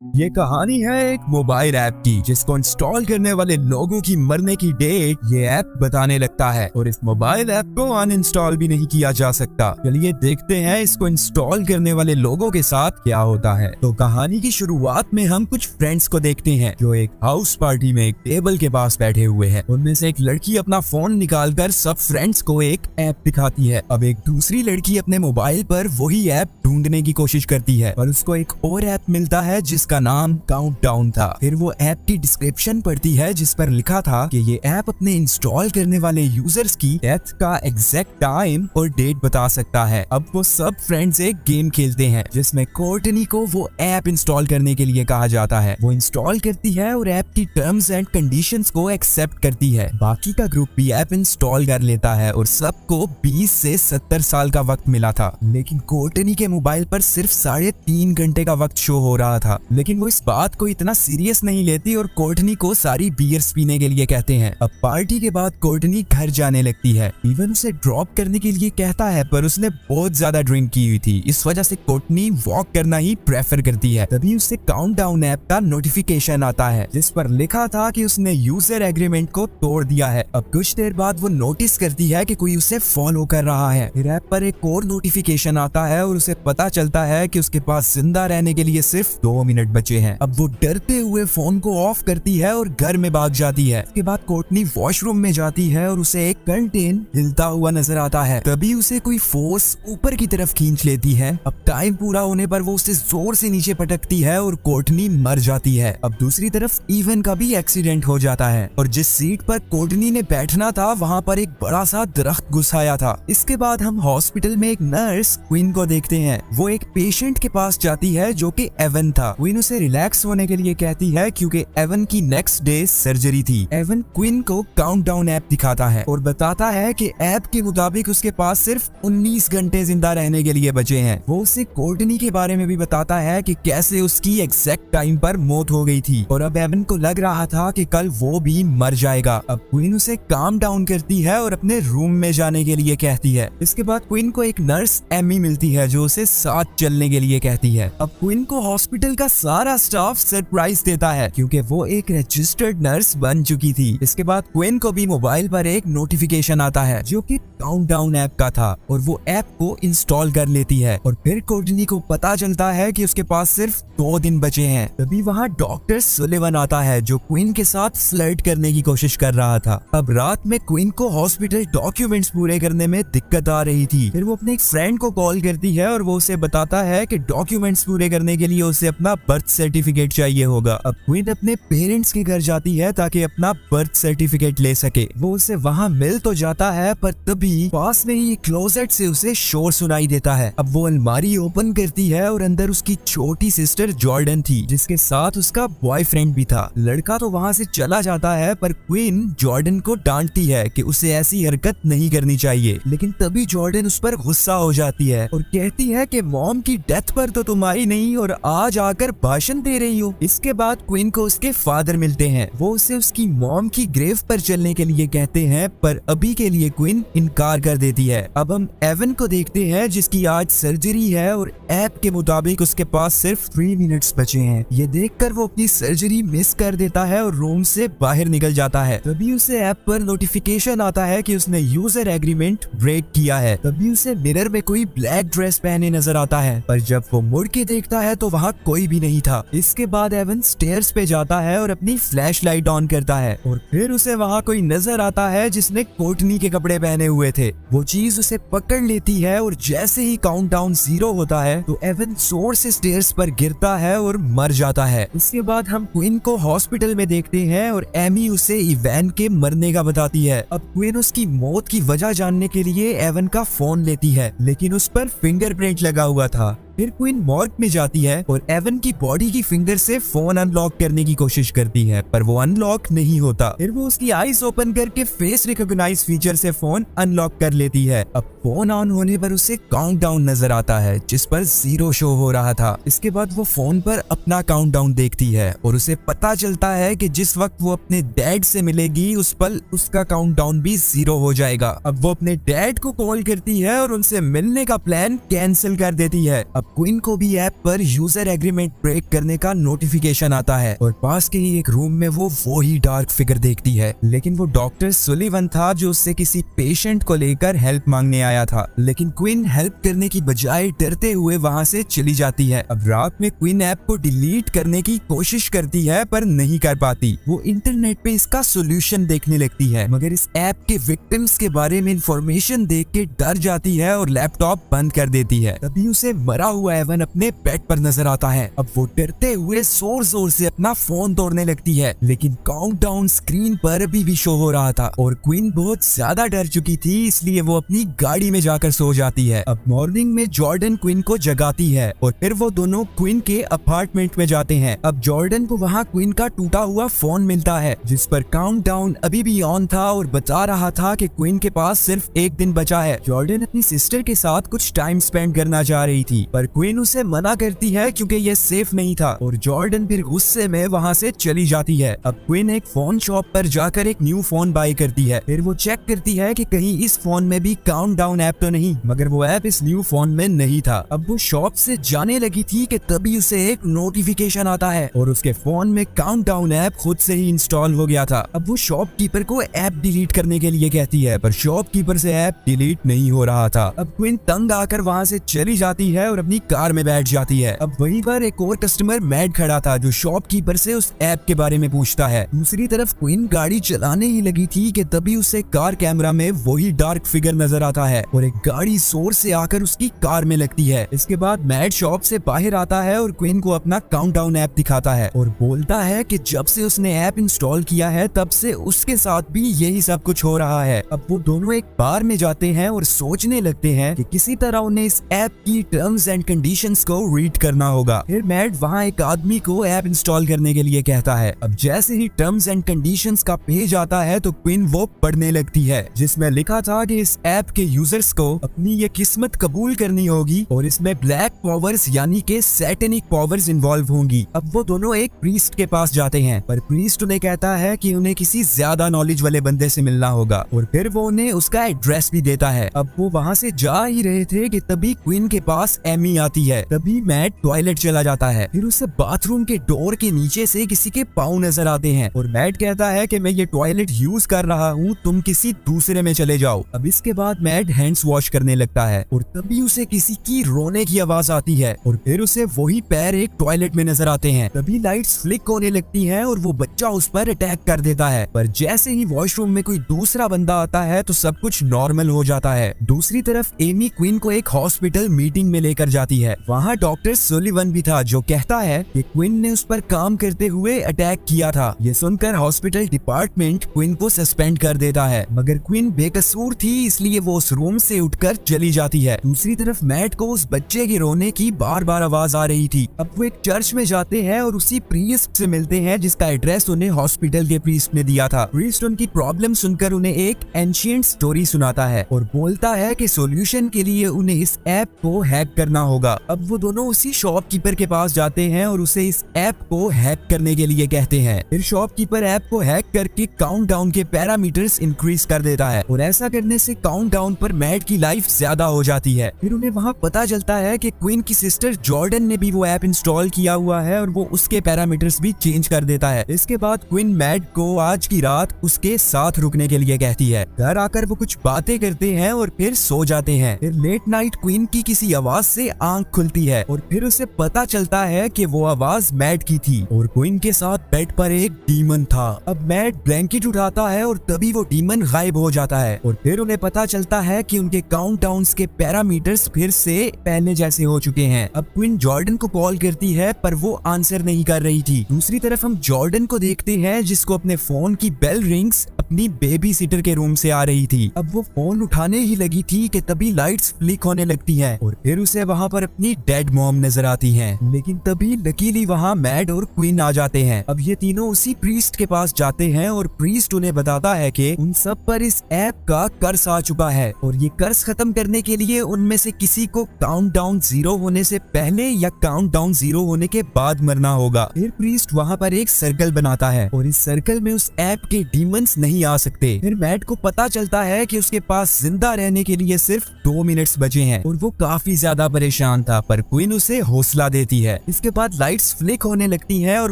ये कहानी है एक मोबाइल ऐप की जिसको इंस्टॉल करने वाले लोगों की मरने की डेट ये ऐप बताने लगता है और इस मोबाइल ऐप को अनइंस्टॉल भी नहीं किया जा सकता। चलिए देखते हैं इसको इंस्टॉल करने वाले लोगों के साथ क्या होता है। तो कहानी की शुरुआत में हम कुछ फ्रेंड्स को देखते हैं जो एक हाउस पार्टी में एक टेबल के पास बैठे हुए हैं। उनमें से एक लड़की अपना फोन निकालकर सब फ्रेंड्स को एक ऐप दिखाती है। अब एक दूसरी लड़की अपने मोबाइल पर वही ऐप ढूंढने की कोशिश करती है पर उसको एक और ऐप मिलता है जिसका नाम काउंटडाउन था। फिर वो ऐप की डिस्क्रिप्शन पढ़ती है जिस पर लिखा था कि ये ऐप अपने इंस्टॉल करने वाले यूजर्स की डेथ का एग्जैक्ट टाइम और डेट बता सकता है। अब वो सब फ्रेंड्स एक गेम खेलते हैं जिसमें कोर्टनी को वो ऐप इंस्टॉल करने के लिए कहा जाता है। वो इंस्टॉल करती है और ऐप की टर्म्स एंड कंडीशंस को एक्सेप्ट करती है। बाकी का ग्रुप भी ऐप इंस्टॉल कर लेता है और सबको 20 से 70 साल का वक्त मिला था, लेकिन कोर्टनी के मोबाइल पर सिर्फ 3.5 घंटे का वक्त शो हो रहा था। लेकिन वो इस बात को इतना सीरियस नहीं लेती और कोर्टनी को सारी बियर्स पीने के लिए कहते हैं। अब पार्टी के बाद कोर्टनी घर जाने लगती है। इवन उसे ड्रॉप करने के लिए कहता है पर उसने बहुत ज्यादा ड्रिंक की हुई थी, इस वजह से कोर्टनी वॉक करना ही प्रेफर करती है। तभी उसे काउंटडाउन ऐप का नोटिफिकेशन आता है जिस पर लिखा था कि उसने यूजर एग्रीमेंट को तोड़ दिया है। अब कुछ देर बाद वो नोटिस करती है कि कोई उसे फॉलो कर रहा है। फिर ऐप पर एक और नोटिफिकेशन आता है और उसे पता चलता है कि उसके पास जिंदा रहने के लिए सिर्फ 2 मिनट बचे हैं। अब वो डरते हुए फोन को ऑफ करती है और घर में भाग जाती है। उसके बाद कोर्टनी वॉशरूम में जाती है और उसे एक कर्टेन हिलता हुआ नजर आता है। तभी उसे कोई फोर्स ऊपर की तरफ खींच लेती है। अब टाइम पूरा होने पर वो उसे जोर से नीचे पटकती है और कोर्टनी मर जाती है। अब दूसरी तरफ इवन का भी एक्सीडेंट हो जाता है और जिस सीट पर कोर्टनी ने बैठना था वहाँ पर एक बड़ा सा दरख्त घुस आया था। इसके बाद हम हॉस्पिटल में एक नर्स क्वीन को देखते हैं। वो एक पेशेंट के पास जाती है जो कि एवन था। क्वीन उसे रिलैक्स होने के लिए कहती है क्योंकि एवन की नेक्स्ट डे सर्जरी थी। एवन क्वीन को काउंटडाउन ऐप दिखाता है और बताता है कि ऐप के मुताबिक उसके पास सिर्फ 19 घंटे जिंदा रहने के लिए बचे हैं। वो उसे कोर्टनी के बारे में भी बताता है कि कैसे उसकी एग्जैक्ट टाइम पर मौत हो गई थी और अब एवन को लग रहा था कि कल वो भी मर जाएगा। अब क्वीन उसे काम डाउन करती है और अपने रूम में जाने के लिए कहती है। इसके बाद क्वीन को एक नर्स एमी मिलती है जो उसे साथ चलने के लिए कहती है। अब क्वीन को हॉस्पिटल का सारा स्टाफ सरप्राइज देता है क्योंकि वो एक रजिस्टर्ड नर्स बन चुकी थी। इसके बाद क्वीन को भी मोबाइल पर एक नोटिफिकेशन आता है जो कि काउंटडाउन ऐप का था और वो ऐप को इंस्टॉल कर लेती है। और फिर कोर्टनी को पता चलता है कि उसके पास सिर्फ 2 दिन बचे हैं। तभी वहाँ डॉक्टर सुलिवन आता है जो क्वीन के साथ फ्लर्ट करने की कोशिश कर रहा था। अब रात में क्वीन को हॉस्पिटल डॉक्यूमेंट्स पूरे करने में दिक्कत आ रही थी। फिर वो अपने एक फ्रेंड को कॉल करती है और वो उसे बताता है कि डॉक्यूमेंट्स पूरे करने के लिए उसे अपना बर्थ सर्टिफिकेट चाहिए होगा। अब क्वीन अपने पेरेंट्स के घर जाती है ताकि अपना बर्थ सर्टिफिकेट ले सके। वो उसे वहाँ मिल तो जाता है पर तभी पास में ही क्लोजेट से उसे शोर सुनाई देता है। अब वो अलमारी ओपन करती है और अंदर उसकी छोटी सिस्टर जॉर्डन थी जिसके साथ उसका बॉयफ्रेंड भी था। लड़का तो वहाँ से चला जाता है पर क्वीन जॉर्डन को डांटती है कि उसे ऐसी हरकत नहीं करनी चाहिए। लेकिन तभी जॉर्डन उस पर गुस्सा हो जाती है और कहती है कि मॉम की डेथ पर तो तुम आई नहीं और आज आकर भाषण दे रही हो। इसके बाद क्वीन को उसके फादर मिलते हैं। वो उसे उसकी मॉम की ग्रेव पर चलने के लिए कहते हैं पर अभी के लिए क्वीन इनकार कर देती है। अब हम एवन को देखते हैं जिसकी आज सर्जरी है और ऐप के मुताबिक उसके पास सिर्फ 3 मिनट्स बचे हैं। ये देखकर वो अपनी सर्जरी मिस कर देता है और रूम से बाहर निकल जाता है। तभी उसे ऐप पर नोटिफिकेशन आता है कि उसने यूजर एग्रीमेंट ब्रेक किया है। तभी उसे मिरर में कोई ब्लैक ड्रेस पहने नजर आता है पर जब वो मुड़ के देखता है तो वहाँ कोई भी नहीं था। इसके बाद एवन स्टेयर्स पे जाता है और अपनी फ्लैशलाइट ऑन करता है और फिर उसे वहाँ कोई नजर आता है जिसने कोर्टनी के कपड़े पहने हुए थे। वो चीज उसे पकड़ लेती है और जैसे ही काउंटडाउन 0 होता है तो एवन जोर से स्टेयर्स पर गिरता है और मर जाता है। इसके बाद हम क्वीन को हॉस्पिटल में देखते हैं और एमी उसे इवैन के मरने का बताती है। अब क्वीन उसकी मौत की वजह जानने के लिए एवन का फोन लेती है लेकिन उस पर फिंगरप्रिंट लगा हुआ था। फिर क्वीन मॉर्ग में जाती है और एवन की बॉडी की फिंगर से फोन अनलॉक करने की कोशिश करती है पर वो अनलॉक नहीं होता। फिर वो उसकी आईज ओपन करके फेस रिकॉग्नाइज फीचर से फोन अनलॉक कर लेती है। अब फोन ऑन होने पर उसे काउंटडाउन नजर आता है जिस पर 0 शो हो रहा था। इसके बाद वो फोन पर अपना काउंटडाउन देखती है और उसे पता चलता है कि जिस वक्त वो अपने डैड से मिलेगी उस पल उसका काउंटडाउन भी 0 हो जाएगा। अब वो अपने डैड को कॉल करती है और उनसे मिलने का प्लान कैंसिल कर देती है। अब क्वीन को भी ऐप पर यूजर एग्रीमेंट ब्रेक करने का नोटिफिकेशन आता है और पास के ही एक रूम में वो ही डार्क फिगर देखती है, लेकिन वो डॉक्टर सुलिवन था जो उससे किसी पेशेंट को लेकर हेल्प मांगने आया था। लेकिन क्वीन हेल्प करने की बजाय डरते हुए वहाँ से चली जाती है। अब रात में क्वीन ऐप को डिलीट करने की कोशिश करती है पर नहीं कर पाती। वो इंटरनेट पे इसका सोल्यूशन देखने लगती है, मगर इस ऐप के विक्टिम्स के बारे में इंफॉर्मेशन देख के डर जाती है और लैपटॉप बंद कर देती है। तभी उसे मरा हुआ एवन अपने बेड पर नजर आता है। अब वो डरते हुए जोर जोर से अपना फोन तोड़ने लगती है, लेकिन काउंटडाउन स्क्रीन पर अभी भी शो हो रहा था और क्वीन बहुत ज्यादा डर चुकी थी, इसलिए वो अपनी गाड़ी में जाकर सो जाती है। अब मॉर्निंग में जॉर्डन क्वीन को जगाती है और फिर वो दोनों क्वीन के अपार्टमेंट में जाते हैं। अब जॉर्डन को वहाँ क्वीन का टूटा हुआ फोन मिलता है जिस पर काउंटडाउन अभी भी ऑन था और बता रहा था कि क्वीन के पास सिर्फ 1 दिन बचा है। जॉर्डन अपनी सिस्टर के साथ कुछ टाइम स्पेंड करना चाह रही थी पर क्वीन उसे मना करती है क्योंकि ये सेफ नहीं था और जॉर्डन फिर गुस्से में वहाँ से चली जाती है। अब क्वीन एक फोन शॉप पर जाकर एक न्यू फोन बाय करती है। फिर वो चेक करती है कि कहीं इस फोन में भी काउंटडाउन ऐप तो नहीं, मगर वो ऐप इस न्यू फोन में नहीं था। अब वो शॉप से जाने लगी थी कि तभी उसे एक नोटिफिकेशन आता है और उसके फोन में काउंटडाउन ऐप खुद से ही इंस्टॉल हो गया था। अब वो शॉपकीपर को ऐप डिलीट करने के लिए कहती है पर शॉपकीपर से ऐप डिलीट नहीं हो रहा था। अब क्वीन तंग आकर वहाँ से चली जाती है और अपनी कार में बैठ जाती है। अब वहीं पर एक और कस्टमर मैड खड़ा था जो शॉपकीपर से उस ऐप के बारे में पूछता है। दूसरी तरफ क्वीन गाड़ी चलाने ही लगी थी कि तभी उसे कार कैमरा में वही डार्क फिगर नजर आता है और एक गाड़ी जोर से आकर उसकी कार में लगती है। इसके बाद मैड शॉप से बाहर आता है और क्वीन को अपना काउंटडाउन ऐप दिखाता है और बोलता है कि जब से उसने ऐप इंस्टॉल किया है तब से उसके साथ भी यही सब कुछ हो रहा है। अब वो दोनों एक बार में जाते हैं और सोचने लगते हैं कि किसी तरह उन्हें इस ऐप की टर्म्स एंड कंडीशंस को रीड करना होगा। फिर मैड वहाँ एक आदमी को ऐप इंस्टॉल करने के लिए कहता है। अब जैसे ही टर्म्स एंड कंडीशंस का पेज आता है तो क्वीन वो पढ़ने लगती है जिसमें लिखा था कि इस ऐप के यूजर्स को अपनी ये किस्मत कबूल करनी होगी और इसमें ब्लैक पावर्स यानी के सैटेनिक पावर्स इन्वॉल्व होंगी। अब वो दोनों एक प्रीस्ट के पास जाते हैं पर प्रीस्ट उन्हें कहता है कि उन्हें किसी ज्यादा नॉलेज वाले बंदे से मिलना होगा और फिर वो उन्हें उसका एड्रेस भी देता है। अब वो वहाँ से जा ही रहे थे कि तभी क्वीन के पास एमी आती है। तभी मैट टॉयलेट चला जाता है। फिर उसे बाथरूम के डोर के नीचे से किसी के पाँव नजर आते हैं और मैट कहता है कि मैं ये टॉयलेट यूज कर रहा हूँ, तुम किसी दूसरे में चले जाओ। अब इसके बाद मैट हैंड्स वॉश करने लगता है और तभी उसे किसी की रोने की आवाज आती है और फिर उसे वही पैर एक टॉयलेट में नजर आते हैं। तभी लाइट्स फ्लिक होने लगती हैं और वो बच्चा उस पर अटैक कर देता है, पर जैसे ही वॉशरूम में कोई दूसरा बंदा आता है तो सब कुछ नॉर्मल हो जाता है। दूसरी तरफ एमी क्वीन को एक हॉस्पिटल मीटिंग में लेकर जाती है। वहाँ डॉक्टर सुलिवन भी था जो कहता है कि क्वीन ने उस पर काम करते हुए अटैक किया था। ये सुनकर हॉस्पिटल डिपार्टमेंट क्वीन को सस्पेंड कर देता है, मगर क्वीन बेकसूर थी इसलिए वो उस रूम से उठकर चली जाती है। दूसरी तरफ मैट को उस बच्चे के रोने की बार बार आवाज आ रही थी। अब वो एक चर्च में जाते हैं और उसी प्रीस्ट से मिलते हैं जिसका एड्रेस उन्हें हॉस्पिटल के प्रीस्ट ने दिया था। प्रीस्ट उनकी प्रॉब्लम सुनकर उन्हें एक एंशिएंट स्टोरी सुनाता है और बोलता है कि सॉल्यूशन के लिए उन्हें इस ऐप को हैक करना होगा। अब वो दोनों उसी शॉपकीपर के पास जाते हैं और उसे इस ऐप को हैक करने के लिए कहते हैं। फिर शॉपकीपर ऐप को हैक करके काउंटडाउन के पैरामीटर्स इंक्रीज कर देता है और ऐसा करने से काउंटडाउन पर मैट की लाइफ ज्यादा हो जाती है। फिर उन्हें वहाँ पता चलता है कि क्वीन की सिस्टर जॉर्डन ने भी वो ऐप इंस्टॉल किया हुआ है और वो उसके पैरामीटर्स भी चेंज कर देता है। इसके बाद क्वीन मैट को आज की रात उसके साथ रुकने के लिए कहती है। घर आकर वो कुछ बातें करते हैं और फिर सो जाते हैं। फिर लेट नाइट क्वीन की किसी आवाज से आंख खुलती है और फिर उसे पता चलता है कि वो आवाज मैट की थी और क्वीन के साथ बेड पर एक डीमन था। अब मैट ब्लैंकेट उठाता है और तभी वो डीमन गायब हो जाता है और फिर उन्हें पता चलता है कि उनके काउंटडाउन्स के पैरामीटर्स फिर से पहले जैसे हो चुके हैं। अब क्वीन जॉर्डन को कॉल करती है पर वो आंसर नहीं कर रही थी। दूसरी तरफ हम जॉर्डन को देखते हैं जिसको अपने फोन की बेल रिंग्स अपनी बेबी सिटर के रूम से आ रही थी। अब वो फोन उठाने ही लगी थी कि तभी लाइट्स फ्लिक होने लगती हैं और फिर उसे वहाँ पर अपनी डेड मॉम नजर आती हैं। लेकिन तभी लकीली वहाँ मैड और क्वीन आ जाते हैं। अब ये तीनों उसी प्रीस्ट के पास जाते हैं और प्रीस्ट उन्हें बताता है कि उन सब पर इस ऐप का कर्ज आ चुका है और और ये कर्ज खत्म करने के लिए उनमें से किसी को काउंटडाउन 0 होने से पहले या काउंटडाउन 0 होने के बाद मरना होगा। फिर प्रीस्ट वहाँ पर एक सर्कल बनाता है और इस सर्कल में उस ऐप के डीमंस नहीं आ सकते। फिर मैट को पता चलता है कि उसके पास जिंदा रहने के लिए सिर्फ 2 मिनट्स बचे हैं और वो काफी ज्यादा परेशान था, पर क्वीन उसे हौसला देती है। इसके बाद लाइट्स फ्लिक होने लगती है और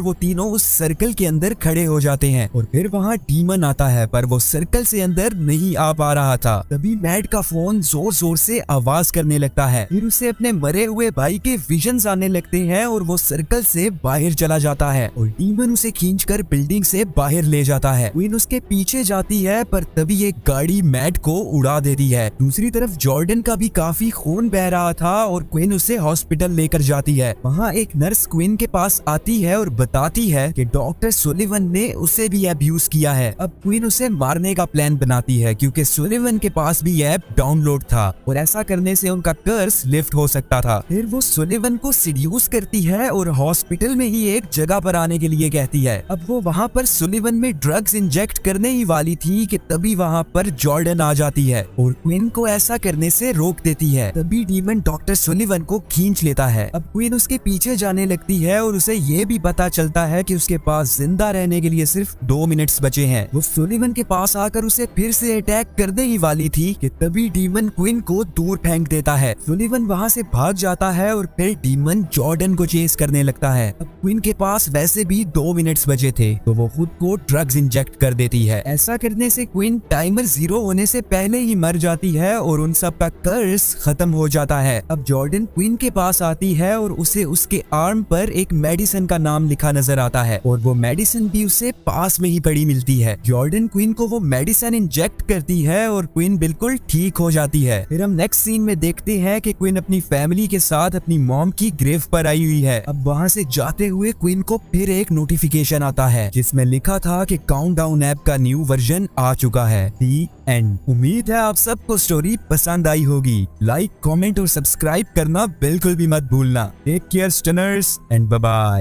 वो तीनों उस सर्कल के अंदर खड़े हो जाते हैं और फिर वहाँ डीमन आता है, पर वो सर्कल से अंदर नहीं आ पा रहा था। तभी मैट का फोन जोर जोर से आवाज करने लगता है। फिर उसे अपने मरे हुए भाई के विजन्स आने लगते हैं और वो सर्कल से बाहर चला जाता है और डीमन उसे खींचकर बिल्डिंग से बाहर ले जाता है। क्वीन उसके पीछे जाती है, पर तभी एक गाड़ी मैट को उड़ा देती है। दूसरी तरफ जॉर्डन का भी काफी खून बह रहा था और क्वीन उसे हॉस्पिटल लेकर जाती है। वहाँ एक नर्स क्वीन के पास आती है और बताती है कि डॉक्टर सुलिवन ने उसे भी अब्यूज किया है। अब क्वीन उसे मारने का प्लान बनाती है क्योंकि सुलिवन के पास भी ऐप डाउनलोड था और ऐसा करने से उनका कर्स लिफ्ट हो सकता था। फिर वो सुलिवन को सीड्यूस करती है और हॉस्पिटल में ही एक जगह पर आने के लिए कहती है। अब वो वहाँ पर सुलिवन में ड्रग्स इंजेक्ट करने ही वाली थी कि तभी वहाँ पर जॉर्डन आ जाती है और क्वीन को ऐसा करने से रोक देती है। तभी डीमन डॉक्टर सुलिवन को खींच लेता है। अब क्वीन उसके पीछे जाने लगती है और उसे ये भी पता चलता है कि उसके पास जिंदा रहने के लिए सिर्फ 2 मिनट्स बचे हैं। वो सुलिवन के पास आकर उसे फिर से अटैक करने ही वाली थी कि तभी डीमन क्वीन को दूर फेंक देता है। सुलिवन वहाँ से भाग जाता है और फिर डीमन जॉर्डन को चेस करने लगता है। अब क्वीन के पास वैसे भी 2 मिनट्स बचे थे तो वो खुद को ड्रग्स इंजेक्ट कर देती है। ऐसा करने से क्वीन टाइमर 0 होने से पहले ही मर जाती है और उन सब का कर्स खत्म हो जाता है। अब जॉर्डन क्वीन के पास आती है और उसे उसके आर्म पर एक मेडिसिन का नाम लिखा नजर आता है और वो मेडिसिन भी उसे पास में ही पड़ी मिलती है। जॉर्डन क्वीन को वो मेडिसिन इंजेक्ट करती है और क्वीन बिल्कुल ठीक हो जाती है। फिर हम नेक्स्ट सीन में देखते हैं कि क्वीन अपनी फैमिली के साथ अपनी मॉम की ग्रेव पर आई हुई है। अब वहाँ से जाते हुए क्वीन को फिर एक नोटिफिकेशन आता है जिसमें लिखा था कि काउंटडाउन ऐप का न्यू वर्जन आ चुका है। दी एंड। उम्मीद है आप सबको स्टोरी पसंद आई होगी। लाइक, कमेंट और सब्सक्राइब करना बिल्कुल भी मत भूलना। Take care stunners and bye bye.